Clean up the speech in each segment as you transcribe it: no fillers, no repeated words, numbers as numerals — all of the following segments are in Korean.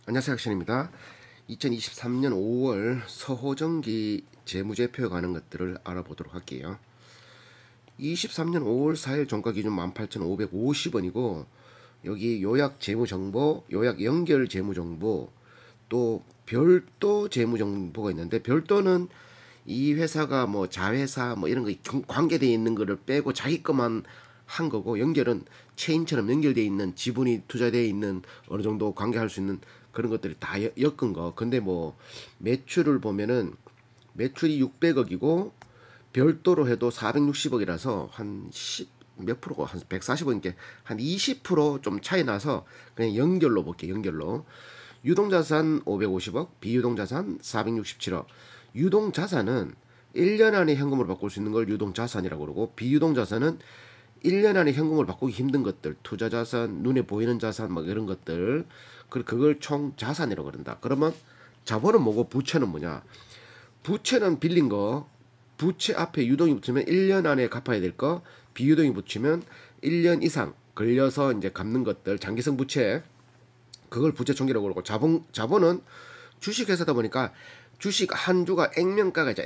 안녕하세요, 액션입니다. 2023년 5월 서호정기 재무제표에 관한 것들을 알아보도록 할게요. 23년 5월 4일 종가 기준 18,550원이고 여기 요약 재무정보, 요약 연결 재무정보, 또 별도 재무정보가 있는데, 별도는 이 회사가 뭐 자회사 뭐 이런 거 관계되어 있는 거를 빼고 자기 것만 한 거고, 연결은 체인처럼 연결되어 있는 지분이 투자되어 있는 어느 정도 관계할 수 있는 그런 것들이 다 엮은 거. 근데 뭐 매출을 보면은 매출이 600억이고 별도로 해도 460억이라서 한 10 몇 프로가 한 140억인데 한 20% 좀 차이 나서 그냥 연결로 볼게요. 연결로 유동자산 550억, 비유동자산 467억. 유동자산은 1년 안에 현금으로 바꿀 수 있는 걸 유동자산이라고 그러고, 비유동자산은 1년 안에 현금으로 바꾸기 힘든 것들, 투자자산, 눈에 보이는 자산, 막 이런 것들, 그걸 총 자산이라고 그런다. 그러면 자본은 뭐고 부채는 뭐냐? 부채는 빌린 거, 부채 앞에 유동이 붙으면 1년 안에 갚아야 될 거, 비유동이 붙이면 1년 이상 걸려서 이제 갚는 것들, 장기성 부채, 그걸 부채 총기라고 그러고, 자본은 주식회사다 보니까 주식 한 주가 액면가가 있죠.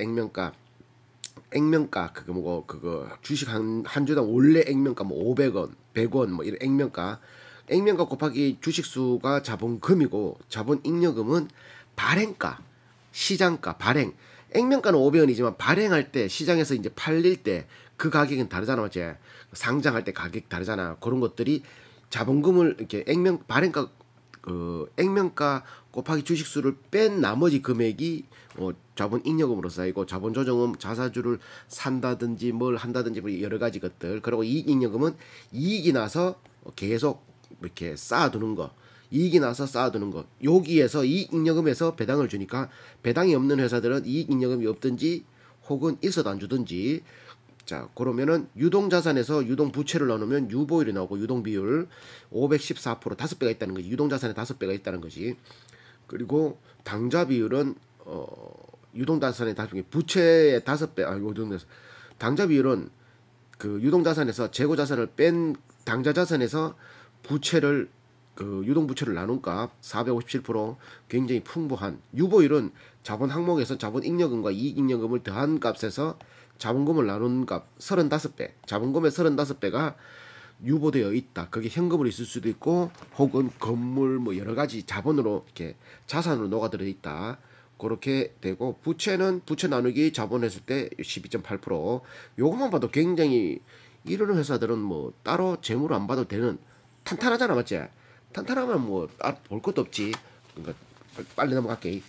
액면가 그거 뭐고, 그거 주식 한 주당 원래 액면가 뭐 500원, 100원 뭐 이런 액면가 곱하기 주식수가 자본금이고, 자본잉여금은 발행가, 시장가, 발행. 액면가는 500원이지만 발행할 때, 시장에서 이제 팔릴 때 그 가격은 다르잖아, 맞지? 상장할 때 가격 다르잖아. 그런 것들이 자본금을 이렇게 발행가, 액면가 곱하기 주식수를 뺀 나머지 금액이 자본잉여금으로 쌓이고, 자본조정은 자사주를 산다든지 뭘 한다든지 뭐 여러 가지 것들. 그리고 이익잉여금은 이익이 나서 계속 이렇게 쌓아두는 거. 이익이 나서 쌓아두는 것. 여기에서 이익잉여금에서 배당을 주니까, 배당이 없는 회사들은 이익잉여금이 없든지 혹은 있어도 안 주든지. 자, 그러면은 유동자산에서 유동부채를 나누면 유보율이 나오고, 유동비율 514%, 5배가 있다는 거지. 유동자산에 5배가 있다는 거지. 그리고 당좌비율은 유동자산의 5배, 부채의 5배, 당좌비율은 그 유동자산에서 재고자산을 뺀 당좌자산에서 부채를, 그 유동부채를 나눈 값 457%, 굉장히 풍부한. 유보율은 자본 항목에서 자본잉여금과 이익잉여금을 더한 값에서 자본금을 나눈 값 35배, 자본금의 35배가 유보되어 있다. 그게 현금으로 있을 수도 있고, 혹은 건물 뭐 여러 가지 자본으로 이렇게 자산으로 녹아들어 있다. 그렇게 되고, 부채는 부채 나누기 자본했을 때 12.8%. 요것만 봐도 굉장히, 이런 회사들은 뭐 따로 재무를 안 봐도 되는, 탄탄하잖아, 맞지? 탄탄하면 뭐 볼 것도 없지. 그러니까 빨리 넘어갈게.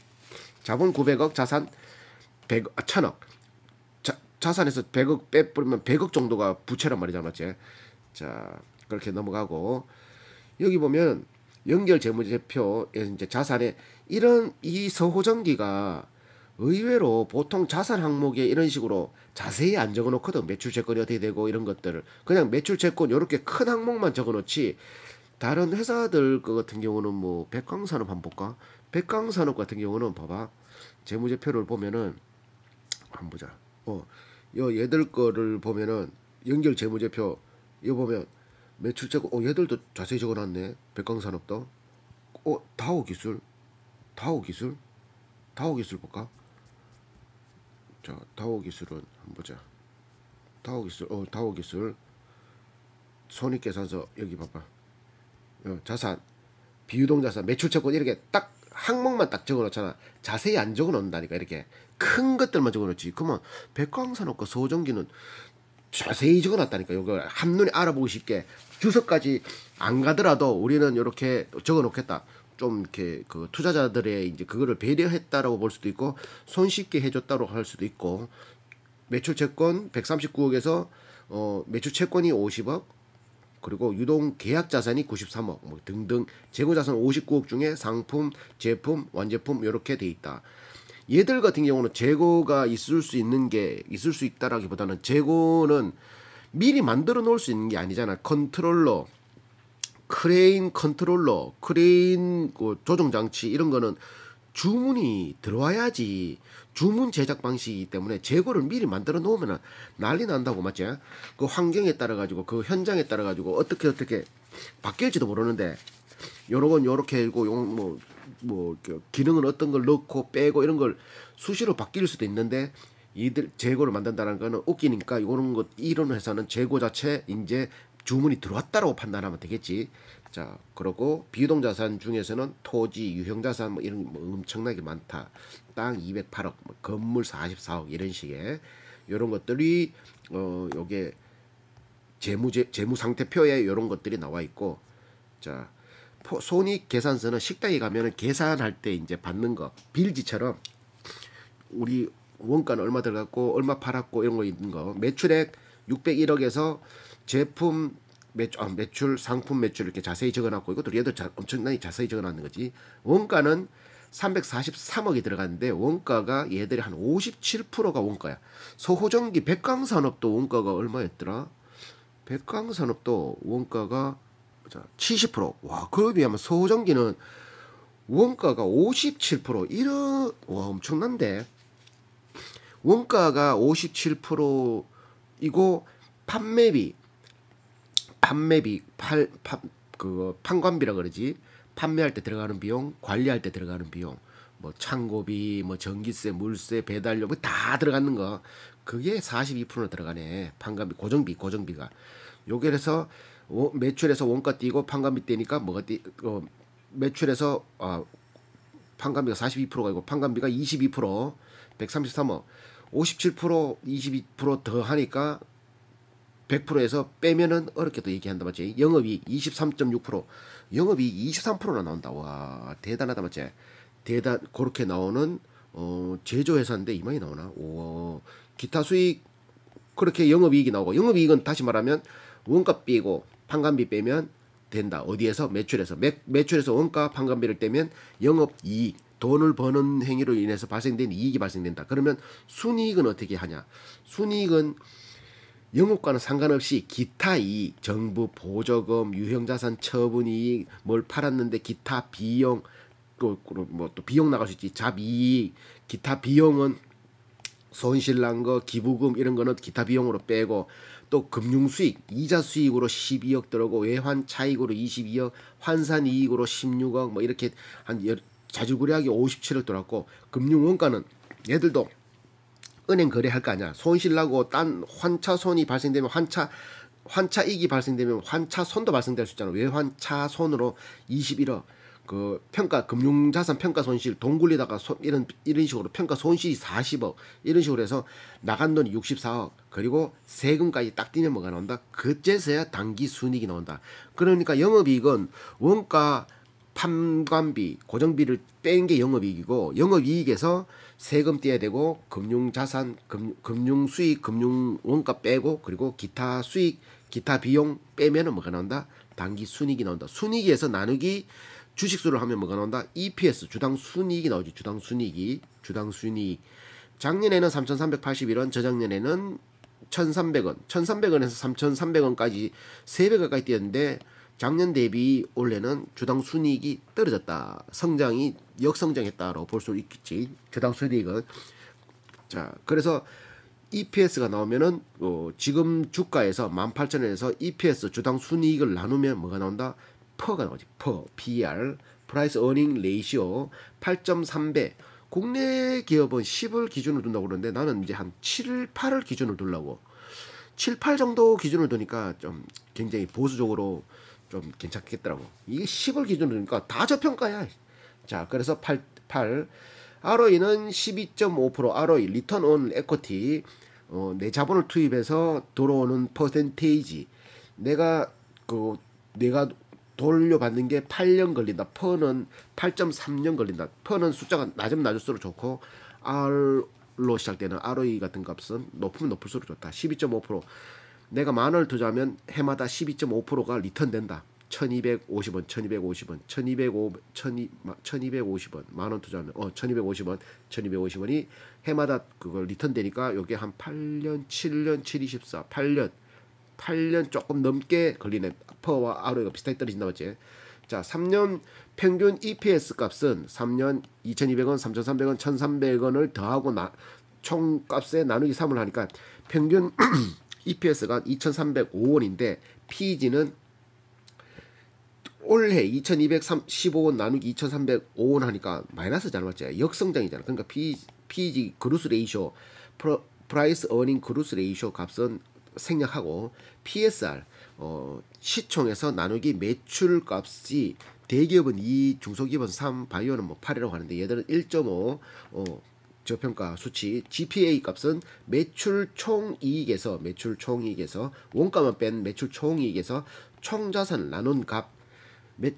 자본 900억, 자산 100억, 1000억. 자산에서 100억 빼버리면 100억 정도가 부채란 말이잖아, 맞지? 자, 그렇게 넘어가고, 여기 보면 연결 재무제표에 이제 자산에 이런 이 서호정기가 의외로 보통 자산 항목에 이런 식으로 자세히 안 적어놓거든. 매출 채권이 어떻게 되고 이런 것들을 그냥 매출 채권 이렇게 큰 항목만 적어놓지. 다른 회사들 그 같은 경우는 뭐 백광산업 한번 볼까? 백광산업 같은 경우는 봐봐, 재무제표를 보면은 한번 보자. 요 얘들 거를 보면은 연결 재무제표 이거 보면 매출채권, 얘들도 자세히 적어놨네. 백광산업도, 다오기술, 다오기술, 다오기술 볼까? 자, 다오기술은 한번 보자. 다오기술, 다오기술 손익계산서 여기 봐봐. 자산, 비유동자산, 매출채권 이렇게 딱 항목만 딱 적어놓잖아. 자세히 안 적어놓는다니까. 이렇게 큰 것들만 적어놓지. 그러면 백광산업과 서호정기는 자세히 적어놨다니까. 이거 한눈에 알아보기 쉽게 주석까지 안 가더라도 우리는 이렇게 적어놓겠다. 좀 이렇게 그 투자자들의 이제 그거를 배려했다라고 볼 수도 있고, 손쉽게 해줬다고 할 수도 있고. 매출채권 139억에서 매출채권이 50억, 그리고 유동 계약 자산이 93억 뭐 등등, 재고 자산 59억 중에 상품, 제품, 완제품 이렇게 돼 있다. 얘들 같은 경우는 재고가 있을 수 있다라기보다는, 재고는 미리 만들어 놓을 수 있는 게 아니잖아. 컨트롤러, 크레인 컨트롤러, 크레인 조정 장치 이런 거는 주문이 들어와야지. 주문 제작 방식이기 때문에 재고를 미리 만들어 놓으면 난리 난다고, 맞지? 그 환경에 따라 가지고, 그 현장에 따라 가지고 어떻게 바뀔지도 모르는데, 요런 건 요렇게 하고, 뭐 뭐 기능은 어떤 걸 넣고 빼고 이런 걸 수시로 바뀔 수도 있는데 이들 재고를 만든다는 거는 웃기니까 이런 것 이런 회사는 재고 자체 이제 주문이 들어왔다라고 판단하면 되겠지. 자, 그리고 비유동자산 중에서는 토지, 유형자산 뭐 이런 뭐 엄청나게 많다. 땅 208억, 뭐 건물 44억 이런 식의 이런 것들이 요게 재무 상태표에 이런 것들이 나와 있고, 자, 손익 계산서는 식당에 가면은 계산할 때 이제 받는 거 빌지처럼 우리 원가는 얼마 들어갔고 얼마 팔았고 이런 거 있는 거 매출액 601억에서 제품 매출 상품 매출 이렇게 자세히 적어놨고 이것도 얘도 엄청나게 자세히 적어놨는 거지. 원가는 343억이 들어갔는데 원가가 얘들이 한 57%가 원가야. 서호전기 백광산업도 원가가 얼마였더라? 백광산업도 원가가 70%. 와, 그에 비하면 서호전기는 원가가 57%. 이런 와 엄청난데. 원가가 57%이고 판매비 판관비라 그러지. 판매할 때 들어가는 비용, 관리할 때 들어가는 비용, 뭐 창고비, 뭐 전기세, 물세, 배달료 뭐 다 들어가는 거. 그게 42% 들어가네. 판관비, 고정비가. 요게 그래서 매출에서 원가 띄고 판관비 떼니까 뭐가 매출에서 판관비가 42%가 아니고 판관비가 22%, 133억, 57%, 22% 더 하니까 100%에서 빼면은 어렵게 또 얘기한다 맞지? 영업이익 23.6%, 영업이익 23%나 나온다. 와, 대단하다 맞지? 그렇게 나오는 제조회사인데 이만이 나오나? 오, 기타 수익 그렇게 영업이익이 나오고, 영업이익은 다시 말하면 원가 빼고 판관비 빼면 된다. 어디에서? 매출에서. 매출에서 원가 판관비를 떼면 영업이익, 돈을 버는 행위로 인해서 발생된 이익이 발생된다. 그러면 순이익은 어떻게 하냐? 순이익은 영업과는 상관없이 기타 이익, 정부 보조금, 유형자산 처분이익, 뭘 팔았는데 기타 비용, 또 비용 나갈 수 있지. 잡이익, 기타 비용은 손실 난 거, 기부금 이런 거는 기타 비용으로 빼고, 또 금융수익, 이자 수익으로 12억 들어오고, 외환 차익으로 22억, 환산 이익으로 16억, 뭐 이렇게 한 자질구레하게 57억 들어왔고, 금융원가는 얘들도 은행 거래할 거 아니야. 손실 나고 딴 환차손이 발생되면 환차이익이 발생되면 환차손도 발생될 수 있잖아. 외환차손으로 21억. 그 금융자산 평가 손실, 돈 굴리다가 이런 식으로 평가 손실이 40억, 이런 식으로 해서 나간 돈이 64억, 그리고 세금까지 딱 띄면 뭐가 나온다? 그제서야 당기 순이익이 나온다. 그러니까 영업이익은 원가, 판관비, 고정비를 뺀 게 영업이익이고, 영업이익에서 세금 떼야 되고, 금융자산, 금융수익, 금융원가 빼고, 그리고 기타 수익, 기타 비용 빼면은 뭐가 나온다? 당기 순이익이 나온다. 순이익에서 나누기 주식수를 하면 뭐가 나온다? EPS, 주당 순이익이 나오지. 주당 순이익. 작년에는 3,381원, 저작년에는 1,300원. 1,300원에서 3,300원까지 3배 가까이 뛰었는데, 작년 대비 올해는 주당 순이익이 떨어졌다. 성장이 역성장했다라고 볼 수 있겠지. 주당 순이익은. 자, 그래서 EPS가 나오면은 지금 주가에서 18,000원에서 EPS 주당 순이익을 나누면 뭐가 나온다? 퍼가 나오지. PER, Price Earning Ratio 8.3배. 국내 기업은 10을 기준으로 둔다고 그러는데 나는 이제 한 7, 8을 기준으로 두려고. 7, 8 정도 기준으로 두니까 좀 굉장히 보수적으로 좀 괜찮겠더라고. 이게 10을 기준으로 두니까 다 저평가야. 자, 그래서 8. ROE는 12.5%, ROE, Return on Equity. 내 자본을 투입해서 들어오는 퍼센테이지. 내가 돌려받는 게 8년 걸린다. 퍼는 8.3년 걸린다. 퍼는 숫자가 낮으면 낮을수록 좋고, R로 시작되는 ROE 같은 값은 높으면 높을수록 좋다. 12.5%. 내가 10,000원을 투자하면 해마다 12.5%가 리턴 된다. 1250원, 1250원, 1250원, 10,000원 투자하면 1250원, 1250원이 해마다 그걸 리턴 되니까 요게 한 8년, 7년, 724, 8년 조금 넘게 걸리네. 퍼와 ROE가 비슷하게 떨어진다 맞지? 자, 3년 평균 EPS 값은 3년 2,200원, 3,300원, 1,300원을 더하고 총 값에 나누기 3을 하니까 평균 EPS가 2,305원인데 PEG는 올해 2215원 나누기 2305원 하니까 마이너스잖아, 맞지? 역성장이잖아. 그러니까 PEG 그루스 레이쇼, 프라이스 어닝 그루스 레이쇼 값은 생략하고 PSR 시총에서 나누기 매출 값이 대기업은 2, 중소기업은 3, 바이오는 뭐 8이라고 하는데 얘들은 1.5 저평가 수치. GPA 값은 매출 총이익에서 원가만 뺀 매출 총이익에서 총자산을 나눈 값.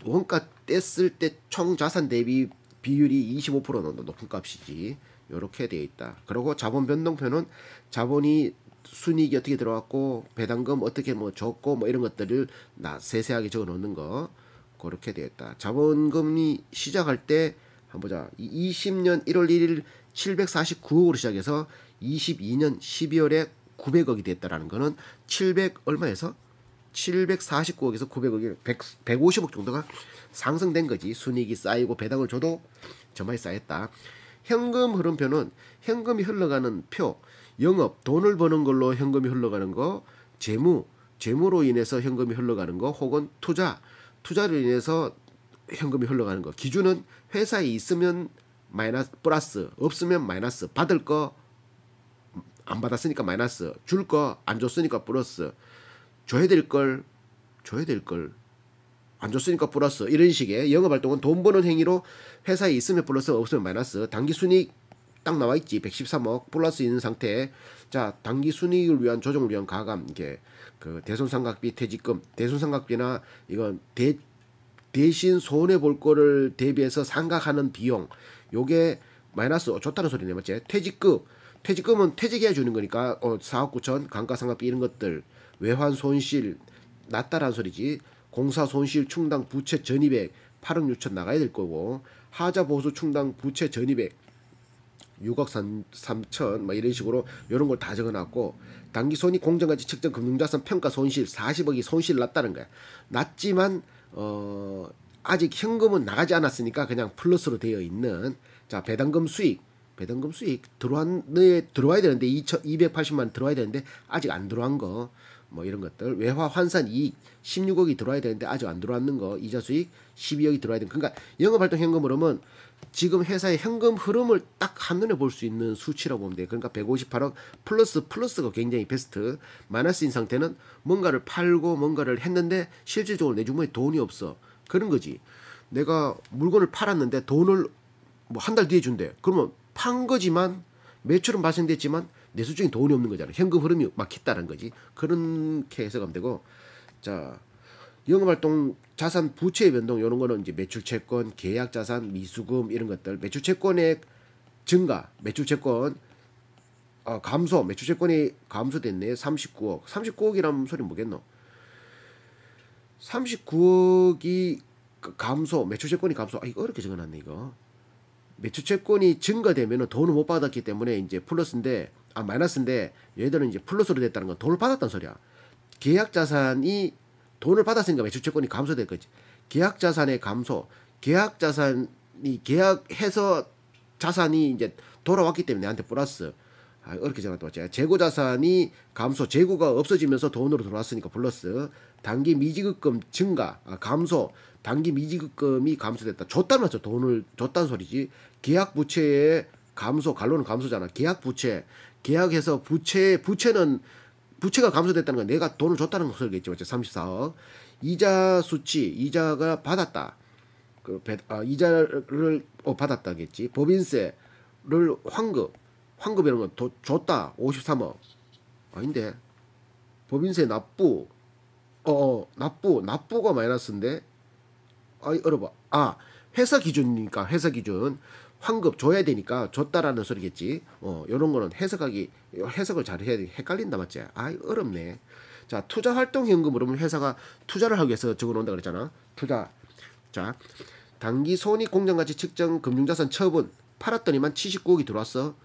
원가 뗐을 때 총자산 대비 비율이 25%는 높은 값이지. 요렇게 되어 있다. 그리고 자본 변동표는 자본이 순이익이 어떻게 들어왔고 배당금 어떻게 뭐 줬고 뭐 이런 것들을 세세하게 적어 놓는 거 그렇게 되어 있다. 자본금이 시작할 때 한번 보자. 20년 1월 1일 749억으로 시작해서 22년 12월에 900억이 됐다라는 거는 700 얼마에서 749억에서 900억이 150억 정도가 상승된 거지. 순이익이 쌓이고 배당을 줘도 저만이 쌓였다. 현금 흐름표는 현금이 흘러가는 표, 영업, 돈을 버는 걸로 현금이 흘러가는 거, 재무로 인해서 현금이 흘러가는 거, 혹은 투자로 인해서 현금이 흘러가는 거. 기준은 회사에 있으면 마이너스, 플러스, 없으면 마이너스, 받을 거 안 받았으니까 마이너스, 줄 거 안 줬으니까 플러스, 줘야 될 걸 안 줬으니까 플러스. 이런 식의 영업활동은 돈 버는 행위로 회사에 있으면 플러스, 없으면 마이너스. 당기순이익 딱 나와 있지. 113억 플러스 있는 상태에 자 당기 순이익을 위한 조정을 위한 가감 이게 그 대손상각비 퇴직금 대손상각비나 이건 대신 손해 볼 거를 대비해서 상각하는 비용 요게 마이너스 좋다는 소리네 맞지? 퇴직금은 퇴직해야 주는 거니까 4억 9천 감가상각비 이런 것들 외환 손실 낮다라는 소리지. 공사 손실 충당 부채 전입액 8억 6천 나가야 될 거고 하자 보수 충당 부채 전입액 6억 3천 뭐 이런 식으로 이런 걸 다 적어놨고 당기 손익 공정가치 측정 금융자산 평가 손실 40억이 손실 났다는 거야. 났지만 아직 현금은 나가지 않았으니까 그냥 플러스로 되어 있는 자 배당금 수익 들어와야 되는데 280만 들어와야 되는데 아직 안 들어간 거 뭐 이런 것들 외화 환산 이익 16억이 들어와야 되는데 아직 안 들어왔는 거 이자 수익 12억이 들어와야 되는 그러니까 영업활동 현금 흐름은 지금 회사의 현금 흐름을 딱 한눈에 볼 수 있는 수치라고 보면 돼. 그러니까 158억 플러스가 굉장히 베스트. 마이너스인 상태는 뭔가를 팔고 뭔가를 했는데 실질적으로 내 주머니에 돈이 없어. 그런 거지. 내가 물건을 팔았는데 돈을 뭐 한 달 뒤에 준대. 그러면 판 거지만 매출은 발생됐지만 내 수중에 돈이 없는 거잖아. 현금 흐름이 막혔다는 거지. 그렇게 해석하면 되고 자 영업활동 자산 부채의 변동 이런 거는 이제 매출채권, 계약자산, 미수금 이런 것들 매출채권의 증가, 매출채권 감소, 매출채권이 감소됐네. 39억이라는 소리 뭐겠노? 39억이 감소, 매출채권이 감소. 이거 어렵게 적어놨네 이거. 매출채권이 증가되면은 돈을 못 받았기 때문에 이제 플러스인데 마이너스인데 얘들은 이제 플러스로 됐다는 건 돈을 받았다는 소리야. 계약자산이 돈을 받았으니까 매출채권이 감소될 거지. 계약자산의 감소, 계약자산이 계약해서 자산이 이제 돌아왔기 때문에 내한테 플러스. 어렵게 적었다 맞지? 재고자산이 감소, 재고가 없어지면서 돈으로 들어왔으니까 플러스. 단기 미지급금 증가, 감소, 단기 미지급금이 감소됐다. 줬다는 말이죠. 돈을 줬다는 소리지. 계약 부채의 감소, 갈로는 감소잖아. 계약 부채, 계약해서 부채가 감소됐다는 건 내가 돈을 줬다는 소리겠지. 맞죠? 34억. 이자 수치, 이자가 받았다. 이자를 받았다겠지. 법인세를 환급 이런 건 줬다. 53억. 아닌데. 법인세 납부가 마이너스인데. 어려워. 회사 기준이니까 회사 기준. 환급 줘야 되니까 줬다라는 소리겠지. 요런 거는 해석을 잘 해야 돼. 헷갈린다 맞지? 어렵네. 자, 투자 활동 현금 그러면 회사가 투자를 하기 위해서 적어 놓는다 그랬잖아. 투자. 자, 단기 손익 공정가치 측정 금융자산 처분 팔았더니만 79억이 들어왔어.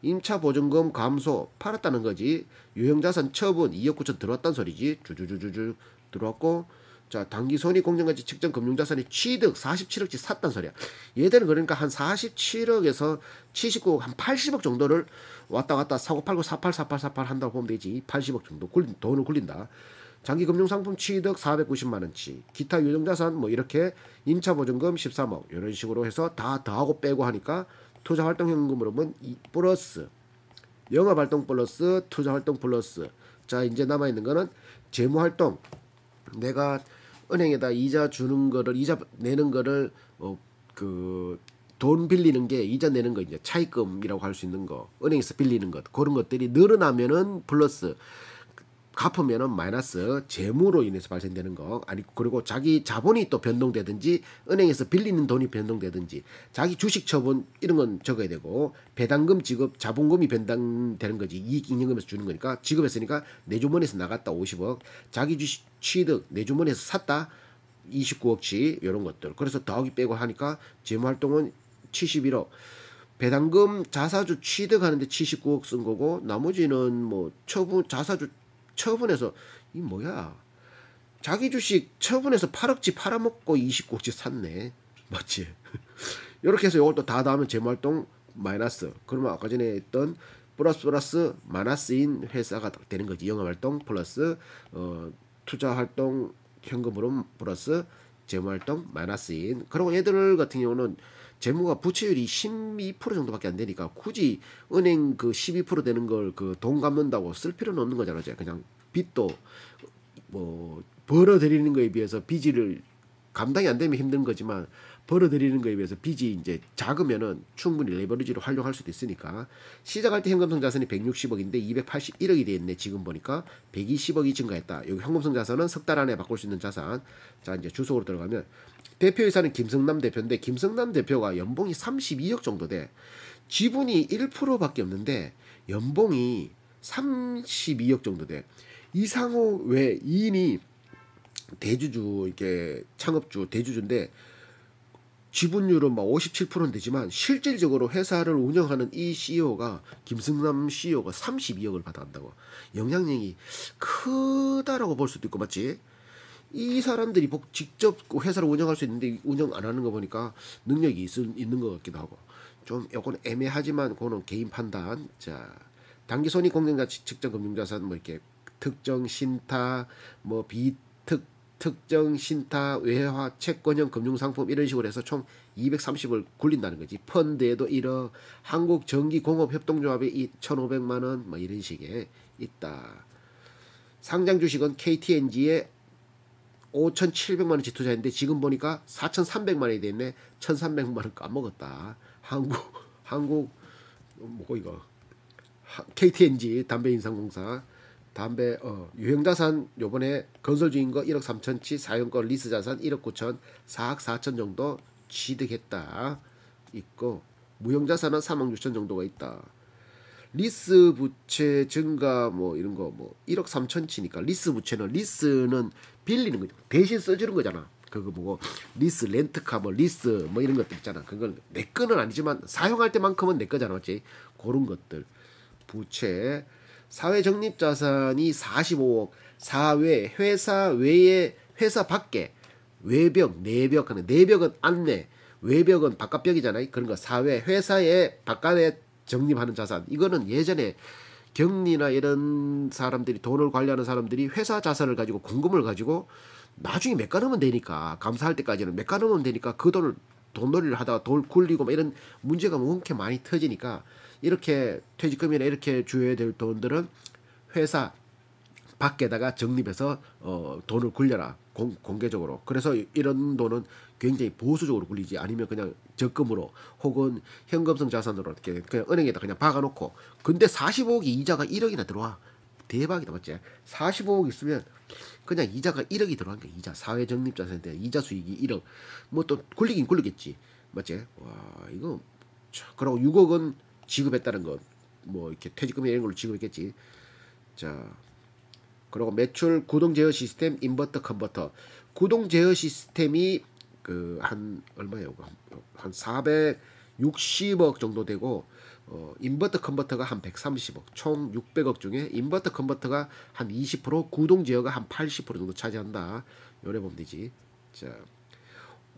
임차 보증금 감소 팔았다는 거지. 유형자산 처분 2억 9천 들어왔다는 소리지. 주주주주 들어왔고 자 단기 손익 공정가치 측정 금융자산이 취득 47억치 샀단 소리야. 얘들은 그러니까 한 47억에서 79억 한 80억 정도를 왔다 갔다 사고 팔고 사팔 한다고 보면 되지. 80억 정도 돈을 굴린다. 장기 금융상품 취득 490만 원치, 기타 유동자산 뭐 이렇게 임차보증금 13억 이런 식으로 해서 다 더하고 빼고 하니까 투자활동현금으로는 플러스 영업활동 플러스 투자활동 플러스. 자 이제 남아있는 거는 재무활동. 내가 은행에다 이자 주는 거를 이자 내는 거를 그 돈 빌리는 게 이자 내는 거 이제 차입금이라고 할 수 있는 거, 은행에서 빌리는 것 그런 것들이 늘어나면은 플러스, 갚으면은 마이너스, 재무로 인해서 발생되는 거. 아니 그리고 자기 자본이 또 변동되든지 은행에서 빌리는 돈이 변동되든지 자기 주식 처분 이런 건 적어야 되고, 배당금 지급 자본금이 변동되는 거지. 이익잉여금에서 주는 거니까 지급했으니까 내 주머니에서 나갔다 50억, 자기 주식 취득 내 주머니에서 샀다 29억치 이런 것들. 그래서 더하기 빼고 하니까 재무활동은 71억, 배당금 자사주 취득하는데 79억 쓴 거고, 나머지는 뭐 처분 자사주 처분해서 이 뭐야, 자기 주식 처분해서 8억치 팔아먹고 29억치 샀네. 맞지? 이렇게 해서 이걸 또 다 더하면 재무활동 마이너스. 그러면 아까 전에 했던 플러스 마이너스인 회사가 되는 거지. 영업활동 플러스 투자활동 현금으로 플러스 재무활동 마이너스인. 그리고 얘들 같은 경우는 재무가 부채율이 12% 정도밖에 안 되니까 굳이 은행 그 12% 되는 걸 그 돈 갚는다고 쓸 필요는 없는 거잖아. 그냥 빚도 뭐 벌어들이는 거에 비해서 빚을 감당이 안 되면 힘든 거지만, 벌어들이는 거에 비해서 빚이 이제 작으면은 충분히 레버리지를 활용할 수도 있으니까. 시작할 때 현금성 자산이 160억인데 281억이 돼 있네. 지금 보니까 120억이 증가했다. 여기 현금성 자산은 석 달 안에 바꿀 수 있는 자산. 자 이제 주석으로 들어가면 대표이사는 김성남 대표인데, 김성남 대표가 연봉이 32억 정도 돼. 지분이 1%밖에 없는데 연봉이 32억 정도 돼. 이상호 외 2인이 대주주, 이렇게 창업주 대주주인데 지분율은 막 57%는 되지만 실질적으로 회사를 운영하는 이 CEO가, 김승남 CEO가 32억을 받아간다고. 영향력이 크다라고 볼 수도 있고, 맞지? 이 사람들이 직접 회사를 운영할 수 있는데 운영 안 하는 거 보니까 능력이 있는 것 같기도 하고. 좀 요건 애매하지만 그거는 개인 판단. 자, 당기손익 공정자 측정 금융자산 뭐 이렇게 특정 신타 뭐 특정 신타 외화 채권형 금융상품 이런 식으로 해서 총 230을 굴린다는 거지. 펀드에도 1억, 한국전기공업협동조합에 1,500만 원 뭐 이런 식의 있다. 상장 주식은 KTNG에 5,700만 원치 투자했는데 지금 보니까 4,300만 원이 됐네. 1,300만 원 까먹었다. 한국 뭐고 이거 KTNG 담배인상공사 담배 유형자산 요번에 건설주인 거 1억 3천치, 사용권 리스자산 1억 9천, 4억 4천 정도 취득했다 있고, 무형자산은 3억 6천 정도가 있다. 리스 부채 증가 뭐 이런 거 뭐 1억 3천치니까 리스 부채는, 리스는 빌리는 거죠. 대신 써주는 거잖아. 그거 뭐고 리스 렌트카 뭐 리스 뭐 이런 것들 있잖아. 그건 내 거는 아니지만 사용할 때만큼은 내 거잖아. 맞지? 그런 것들. 부채. 사회 적립 자산이 45억. 사회 회사 외에 회사 밖에 외벽 내벽 하는, 내벽은 안내, 외벽은 바깥벽이잖아요. 그런 거 사회 회사의 바깥에 적립하는 자산. 이거는 예전에 경리나 이런 사람들이, 돈을 관리하는 사람들이 회사 자산을 가지고 공금을 가지고 나중에 메꿔놓으면 되니까, 감사할 때까지는 메꿔놓으면 되니까 그 돈을 돈놀이를 하다가 돈 굴리고 막 이런 문제가 뭉게 많이 터지니까, 이렇게 퇴직금이나 이렇게 줘야 될 돈들은 회사 밖에다가 적립해서 돈을 굴려라. 공개적으로. 그래서 이런 돈은 굉장히 보수적으로 굴리지, 아니면 그냥 적금으로 혹은 현금성 자산으로 이렇게 그냥 은행에다 그냥 박아놓고. 근데 45억이 이자가 1억이나 들어와. 대박이다. 맞지? 45억 있으면 그냥 이자가 1억이 들어간 거야. 이자. 사회 적립 자산인데 이자 수익이 1억. 뭐 또 굴리긴 굴리겠지. 맞지? 와, 이거. 그리고 6억은 지급했다는 거. 뭐 이렇게 퇴직금 이런 걸로 지급했겠지. 자. 그리고 매출 구동 제어 시스템 인버터 컨버터. 구동 제어 시스템이 그 한 얼마예요? 한 460억 정도 되고, 인버터 컨버터가 한 130억, 총 600억 중에 인버터 컨버터가 한 20%, 구동 제어가 한 80% 정도 차지한다. 요래 보면 되지. 자,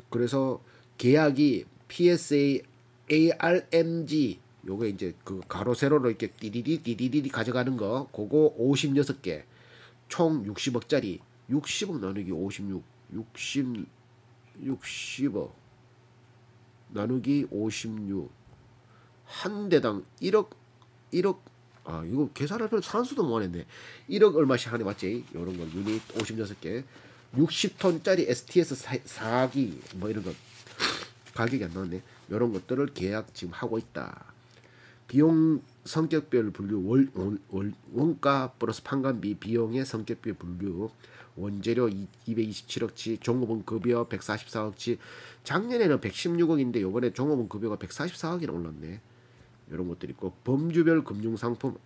그래서 계약이 PSA, ARMG 요거 이제 그 가로 세로로 이렇게 띠리리 가져가는 거, 그거 56개. 총 60억짜리 60억 나누기 56 60억 나누기 56 한 대당 1억 이거 계산할 필요 산수도 못하는데 1억 얼마씩 하네 맞지? 요런 거 유닛 56개 60톤짜리 STS 4기 뭐 이런 거 가격이 안 나왔네. 요런 것들을 계약 지금 하고 있다. 비용 성격별 분류 원가 플러스 판관비 비용의 성격별 분류 원재료 227억치 종업원 급여 144억치 작년에는 116억인데 요번에 종업원 급여가 144억이나 올랐네. 이런 것들이 있고 범주별 금융상품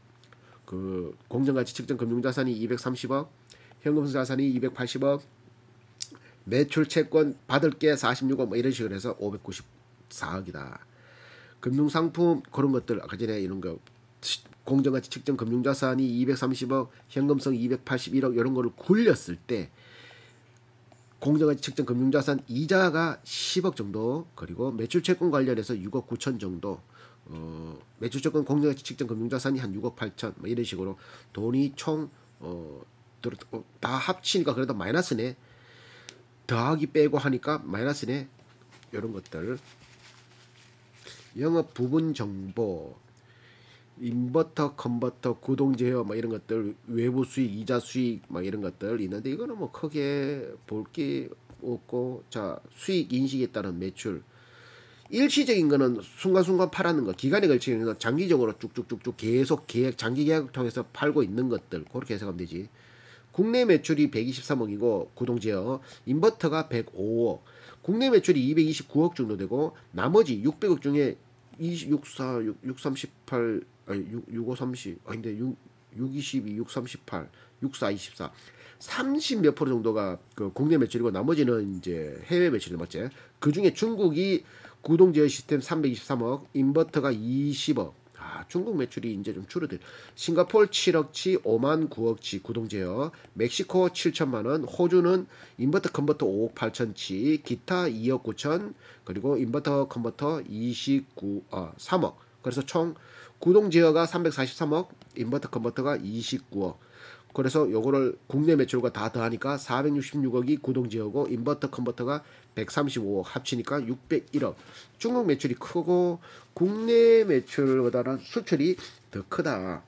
그 공정가치 측정 금융자산이 230억 현금성 자산이 280억 매출 채권 받을 게 46억 뭐 이런 식으로 해서 594억이다. 금융상품 그런 것들 아까 전에 이런 거 공정가치 측정 금융자산이 230억 현금성 281억 이런 거를 굴렸을 때 공정가치 측정 금융자산 이자가 10억 정도 그리고 매출채권 관련해서 6억 9천 정도 매출채권 공정가치 측정 금융자산이 한 6억 8천 뭐 이런 식으로 돈이 총 다 합치니까 그래도 마이너스네. 더하기 빼고 하니까 마이너스네. 이런 것들 영업 부분 정보 인버터, 컨버터, 구동 제어 뭐 이런 것들 외부 수익, 이자 수익 막 이런 것들 있는데 이거는 뭐 크게 볼 게 없고 자 수익 인식에 따른 매출 일시적인 거는 순간순간 팔았는 거 기간에 걸치는 장기적으로 쭉쭉쭉쭉 계속 계약 장기 계약을 통해서 팔고 있는 것들 그렇게 해석하면 되지. 국내 매출이 123억이고 구동 제어 인버터가 105억 국내 매출이 229억 정도 되고 나머지 600억 중에 64, 638 아니 65, 30 아닌데 622, 638, 64, 24 30 몇 프로 정도가 그 국내 매출이고 나머지는 이제 해외 매출이 맞지. 그 중에 중국이 구동 제어 시스템 323억, 인버터가 20억. 중국 매출이 이제 좀 줄어들. 싱가포르 7억치, 오만 9억치 구동 제어, 멕시코 7천만 원, 호주는 인버터 컨버터 5억 8천치, 기타 2억 9천, 그리고 인버터 컨버터 3억. 그래서 총 구동 제어가 343억, 인버터 컨버터가 29억. 그래서 요거를 국내 매출과 다 더하니까 466억이 구동 제어고 인버터 컨버터가 135억 합치니까 601억. 중국 매출이 크고 국내 매출보다는 수출이 더 크다.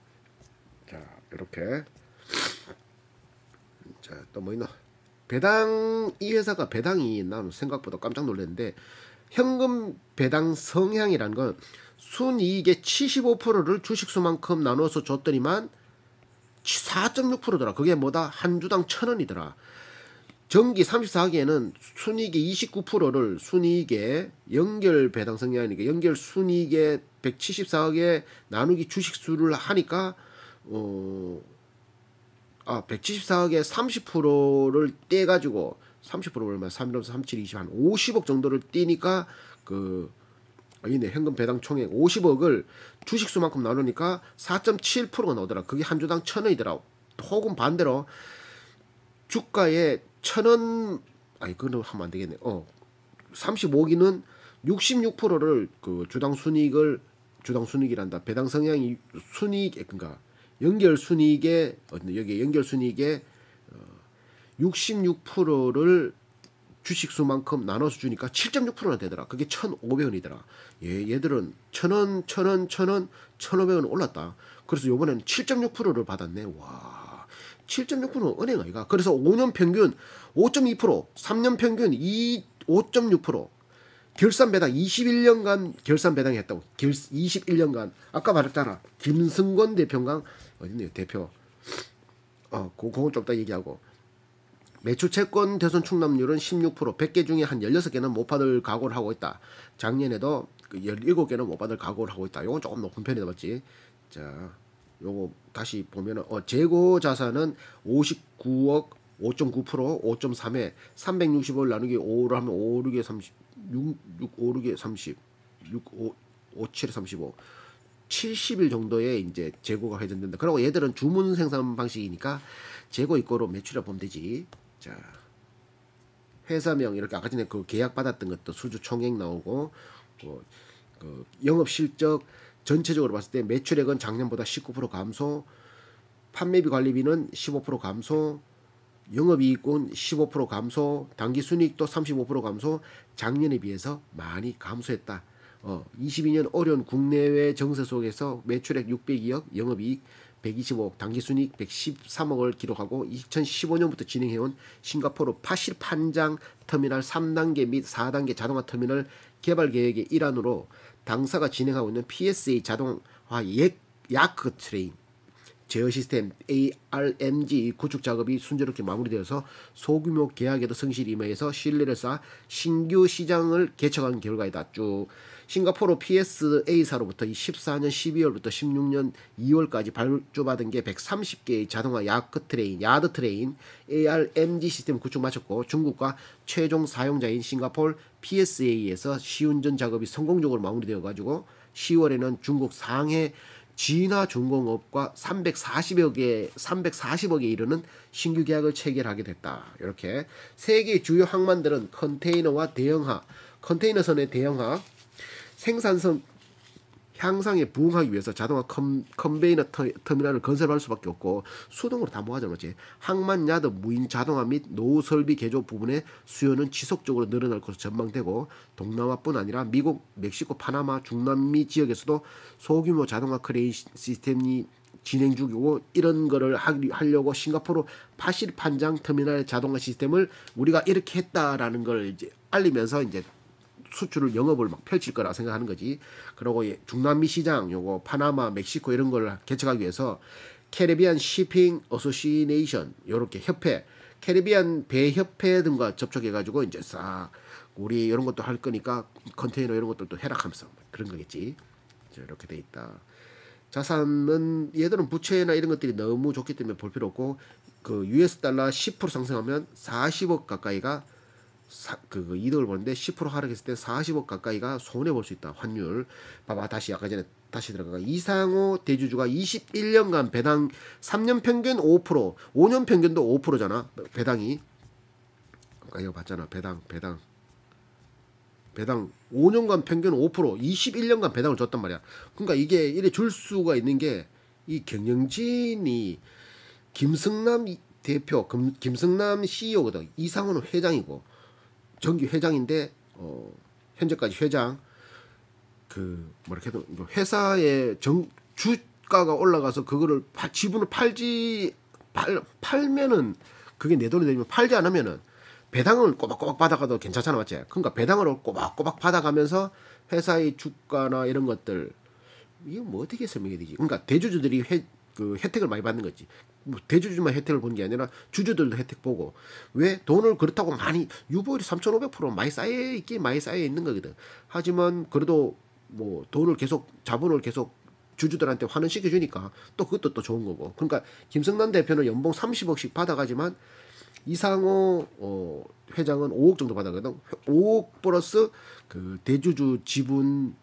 자, 이렇게. 자, 또 뭐 있나? 배당 이 회사가 배당이 난 생각보다 깜짝 놀랐는데 현금 배당 성향이라는 건 순이익의 75%를 주식수만큼 나눠서 줬더니만 4.6%더라. 그게 뭐다? 한 주당 1,000원이더라. 정기 34기에는 순이익의 29%를 순이익에 연결 배당 성향이니까 연결 순이익의 174억에 나누기 주식수를 하니까 174억에 30%를 떼가지고 30% 얼마 3일에서 37, 20, 한 50억 정도를 떼니까 있네. 현금 배당 총액 50억을 주식수만큼 나누니까 4.7%가 나오더라. 그게 한 주당 1,000원이더라. 혹은 반대로 주가에 1,000원 그거는 하면 안 되겠네. 35기는 66%를 그 주당 순이익이란다. 배당 성향이 순이익 그러니까 연결 순이익에 여기 연결 순이익에 66%를 주식수만큼 나눠서 주니까 7.6%나 되더라. 그게 1,500원이더라. 얘들은 1,000원, 1,000원, 1,000원, 1,500원 올랐다. 그래서 요번에는 7.6%를 받았네. 와, 7.6%는 은행 아이가. 그래서 5년 평균 5.2%, 3년 평균 5.6%. 결산 배당 21년간 결산 배당 했다고. 21년간. 아까 말했잖아. 김승권 대표가 어딨네요. 대표. 그건 좀 이따 얘기하고. 매출 채권 대손 충납률은 16%, 100개 중에 한 16개는 못 받을 각오를 하고 있다. 작년에도 17개는 못 받을 각오를 하고 있다. 요건 조금 높은 편이다, 맞지? 자, 요거 다시 보면은 재고 자산은 59억 5.9%, 5.3에 365를 나누기 5로 하면 5, 6에 30, 6, 5, 6에 30, 6, 5, 5, 7에 35. 70일 정도에 이제 재고가 회전된다. 그리고 얘들은 주문 생산 방식이니까 재고 입고로 매출을 보면 되지. 자, 회사명 이렇게 아까 전에 그 계약 받았던 것도 수주 총액 나오고 그 영업 실적 전체적으로 봤을 때 매출액은 작년보다 19% 감소, 판매비 관리비는 15% 감소, 영업이익은 15% 감소, 당기순이익도 35% 감소, 작년에 비해서 많이 감소했다. 22년 어려운 국내외 정세 속에서 매출액 602억, 영업이익 125억, 당기순이익 113억을 기록하고 2015년부터 진행해온 싱가포르 파실판장 터미널 3단계 및 4단계 자동화 터미널 개발 계획의 일환으로 당사가 진행하고 있는 PSA 자동화 야크 트레인 제어 시스템 ARMG 구축 작업이 순조롭게 마무리되어서 소규모 계약에도 성실히 임하여서 신뢰를 쌓아 신규 시장을 개척한 결과이다. 쭉 싱가포르 PSA사로부터 14년 12월부터 16년 2월까지 발주받은 게 130개의 자동화 야드 트레인 ARMG 시스템 구축 마쳤고 중국과 최종 사용자인 싱가포르 PSA에서 시운전 작업이 성공적으로 마무리되어 가지고 10월에는 중국 상해 진화중공업과 340억에 이르는 신규 계약을 체결하게 됐다. 이렇게 세계 주요 항만들은 컨테이너와 대형하, 컨테이너선의 대형하, 생산성 향상에 부응하기 위해서 자동화 컨베이너 터미널을 건설할 수밖에 없고 수동으로 다 모아져 놓지. 항만 야드 무인 자동화 및 노후 설비 개조 부분의 수요는 지속적으로 늘어날 것으로 전망되고 동남아뿐 아니라 미국, 멕시코, 파나마, 중남미 지역에서도 소규모 자동화 크레인 시스템이 진행 중이고 이런 거를 하려고 싱가포르 파실판장 터미널 자동화 시스템을 우리가 이렇게 했다라는 걸 이제 알리면서 이제 수출을 영업을 막 펼칠 거라 생각하는 거지. 그리고 중남미 시장 요거 파나마, 멕시코 이런 걸 개척하기 위해서 캐리비안 시핑 어소시에이션 요렇게 협회, 캐리비안 배 협회 등과 접촉해 가지고 이제 싹 우리 이런 것도 할 거니까 컨테이너 이런 것들도 해락하면서 그런 거겠지. 이렇게 돼 있다. 자산은 얘들은 부채나 이런 것들이 너무 좋기 때문에 볼 필요 없고 그 US 달러 10% 상승하면 40억 가까이가 그 이득을 보는데 10% 하락했을 때 40억 가까이가 손해 볼 수 있다. 환율 봐봐. 다시 아까 전에 다시 들어가. 이상호 대주주가 21년간 배당 3년 평균 5%, 5년 평균도 5%잖아. 배당이 아까 이거 봤잖아. 배당 5년간 평균 5%, 21년간 배당을 줬단 말이야. 그러니까 이게 이래 줄 수가 있는 게 이 경영진이 김승남 대표, 김승남 CEO거든. 이상호는 회장이고 정기 회장인데 현재까지 회장 그 뭐라 해도 회사의 주가가 올라가서 그거를 지분을 팔면은 그게 내 돈이 되면 팔지 않으면은 배당을 꼬박꼬박 받아가도 괜찮잖아, 맞지? 그러니까 배당을 꼬박꼬박 받아가면서 회사의 주가나 이런 것들 이거 뭐 어떻게 설명해야 되지? 그러니까 대주주들이 그 혜택을 많이 받는 거지. 뭐 대주주만 혜택을 보는 게 아니라 주주들도 혜택 보고 왜 돈을 그렇다고 많이 유보율이 3,500% 많이 쌓여 있는 거거든. 하지만 그래도 뭐 돈을 계속 자본을 계속 주주들한테 환원시켜 주니까 또 그것도 또 좋은 거고. 그러니까 김성남 대표는 연봉 30억씩 받아가지만 이상호 회장은 5억 정도 받아거든. 5억 플러스 그 대주주 지분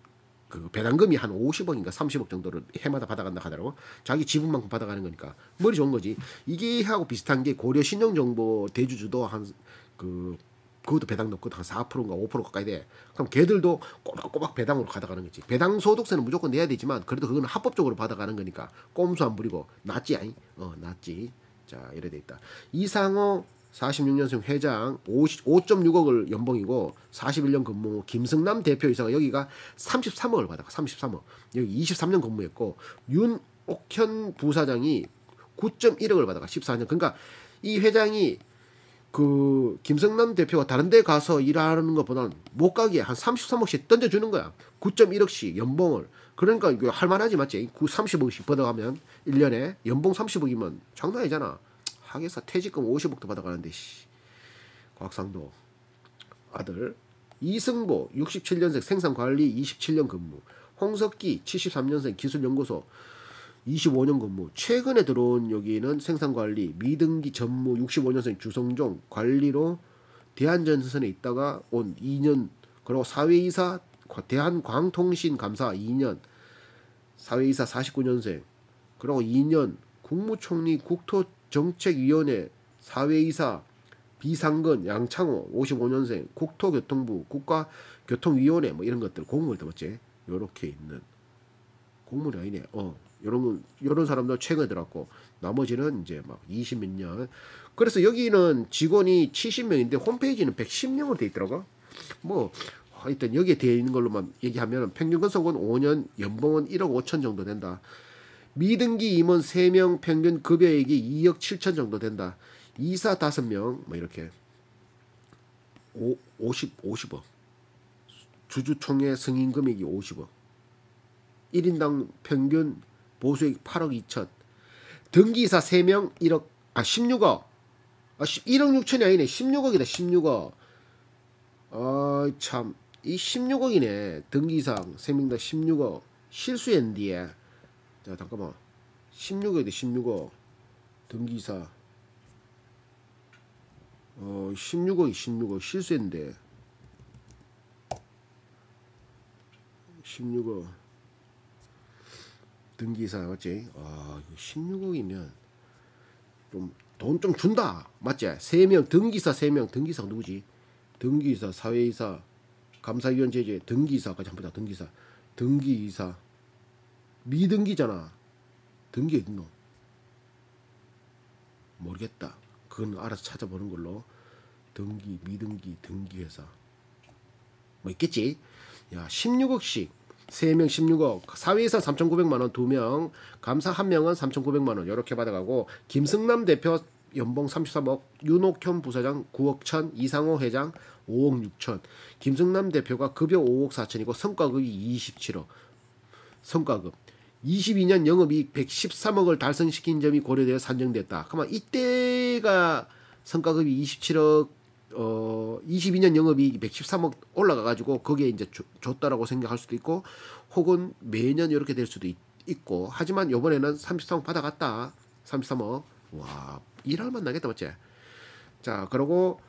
그 배당금이 한 50억인가 30억 정도를 해마다 받아간다 하더라고. 자기 지분만큼 받아가는 거니까 머리 좋은 거지. 이게 하고 비슷한 게 고려 신용정보 대주주도 그것도 배당 넣고 한 4%인가 5% 가까이 돼. 그럼 걔들도 꼬박꼬박 배당으로 가져가는 거지. 배당 소득세는 무조건 내야 되지만 그래도 그거는 합법적으로 받아가는 거니까 꼼수 안 부리고 낫지 아니? 낫지. 자 이래 돼 있다. 이상호 46년생 회장 5.6억을 연봉이고 41년 근무. 김승남 대표이사가 여기가 33억을 받아가. 33억. 여기 23년 근무했고 윤옥현 부사장이 9.1억을 받아가. 14년. 그러니까 이 회장이 그 김승남 대표가 다른 데 가서 일하는 것보다는 못 가게 한 33억씩 던져주는 거야. 9.1억씩 연봉을. 그러니까 이거 할만하지 맞지? 30억씩 받아가면 1년에 연봉 30억이면 장난 아니잖아. 하겠어. 퇴직금 50억도 받아가는데 곽상도 아들. 이승보 67년생 생산관리 27년 근무. 홍석기 73년생 기술연구소 25년 근무. 최근에 들어온 여기는 생산관리 미등기 전무 65년생 주성종 관리로 대한전선에 있다가 온 2년. 그리고 사회이사 대한광통신감사 2년. 사회이사 49년생. 그리고 2년 국무총리 국토정책위원회 사회이사 비상근 양창호 55년생 국토교통부 국가교통위원회 뭐 이런 것들 공무원들 맞지? 요렇게 있는 공무원이 아니네. 요런 사람도 최근에 들어왔고, 나머지는 이제 막 20몇 년. 그래서 여기는 직원이 70명인데 홈페이지는 110명으로 돼 있더라고. 뭐 하여튼 여기에 되어 있는 걸로만 얘기하면 평균 근속은 5년, 연봉은 1억 5천 정도 된다. 미등기 임원 3명 평균 급여액이 2억 7천 정도 된다. 이사 5명 뭐 이렇게 50억. 주주총회 승인 금액이 50억. 1인당 평균 보수액 8억 2천. 등기이사 3명 16억. 1억 6천이 아니네. 16억이다. 16억. 참. 이 16억이네. 등기이사 3명 다 16억. 실수했는데. 자, 잠깐만. 16억이다. 16억. 등기이사. 16억이 16억. 실수했는데. 16억. 등기이사 맞지? 이거 16억이면 돈 좀 준다. 맞지? 3명 등기이사 3명. 등기이사가 누구지? 등기이사, 사회이사, 감사위원 제재, 등기이사까지 한번 보자. 등기이사. 등기이사. 미등기잖아. 등기 어딨노? 모르겠다. 그건 알아서 찾아보는 걸로. 등기, 미등기, 등기회사. 뭐 있겠지? 야, 16억씩. 3명 16억, 사회이사 3,900만원 2명, 감사 1명은 3,900만원 이렇게 받아가고, 김승남 대표 연봉 33억, 윤옥현 부사장 9억 1천, 이상호 회장 5억 6천. 김승남 대표가 급여 5억 4천이고 성과급이 27억. 성과급 22년 영업이익 113억을 달성시킨 점이 고려되어 산정됐다. 그러면 이때가 성과급이 27억, 22년 영업이익이 113억 올라가가지고 거기에 이제 줬다라고 생각할 수도 있고, 혹은 매년 이렇게 될 수도 있고, 하지만 요번에는 33억 받아갔다. 33억. 와, 일할만 나겠다, 맞지? 자, 그리고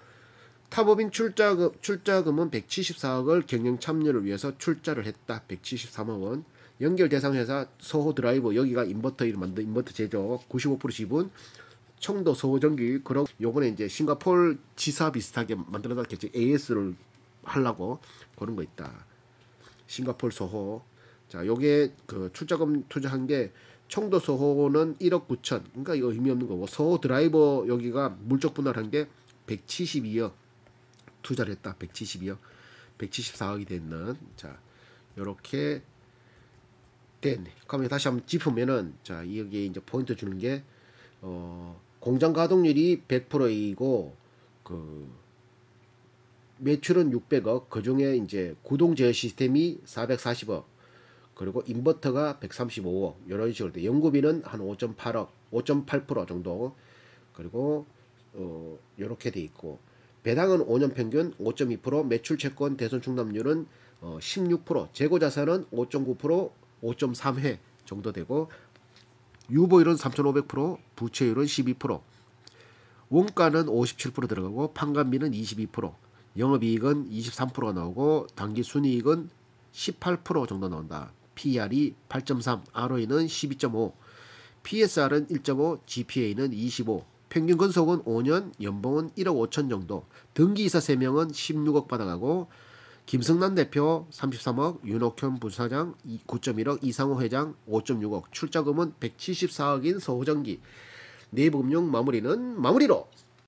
타법인 출자금은 174억을 경영 참여를 위해서 출자를 했다. 173억 원. 연결 대상 회사 서호 드라이버, 여기가 인버터를 만든 인버터 제조 95% 지분. 청도 서호전기. 그리고 요번에 이제 싱가포르 지사 비슷하게 만들어놨겠지. AS를 하려고 그런 거 있다. 싱가포르 서호. 자, 요게 그 출자금 투자한 게, 청도 서호는 1억 9천. 그러니까 이거 의미 없는 거고, 서호 드라이버 여기가 물적 분할한 게 172억 투자를 했다. 172억. 174억이 됐는. 자, 요렇게 됐네. 그러면 다시 한번 짚으면은, 자, 여기 이제 포인트 주는 게, 공장 가동률이 100%이고, 그 매출은 600억, 그 중에 이제 구동 제어 시스템이 440억, 그리고 인버터가 135억, 이런 식으로 돼. 연구비는 한 5.8억, 5.8% 정도, 그리고 이렇게 돼 있고, 배당은 5년 평균 5.2%, 매출 채권 대손 충당률은 16%, 재고 자산은 5.9%, 5.3회 정도 되고, 유보율은 3,500%, 부채율은 12%, 원가는 57% 들어가고, 판관비는 22%, 영업이익은 23%가 나오고, 당기순이익은 18% 정도 나온다. PER이 8.3, ROE는 12.5, PSR은 1.5, GPA는 25, 평균 근속은 5년, 연봉은 1억 5천 정도, 등기이사 3명은 16억 받아가고, 김승남 대표 33억, 윤옥현 부사장 9.1억, 이상호 회장 5.6억, 출자금은 174억인 서호전기. 내부금융 마무리는 마무리로.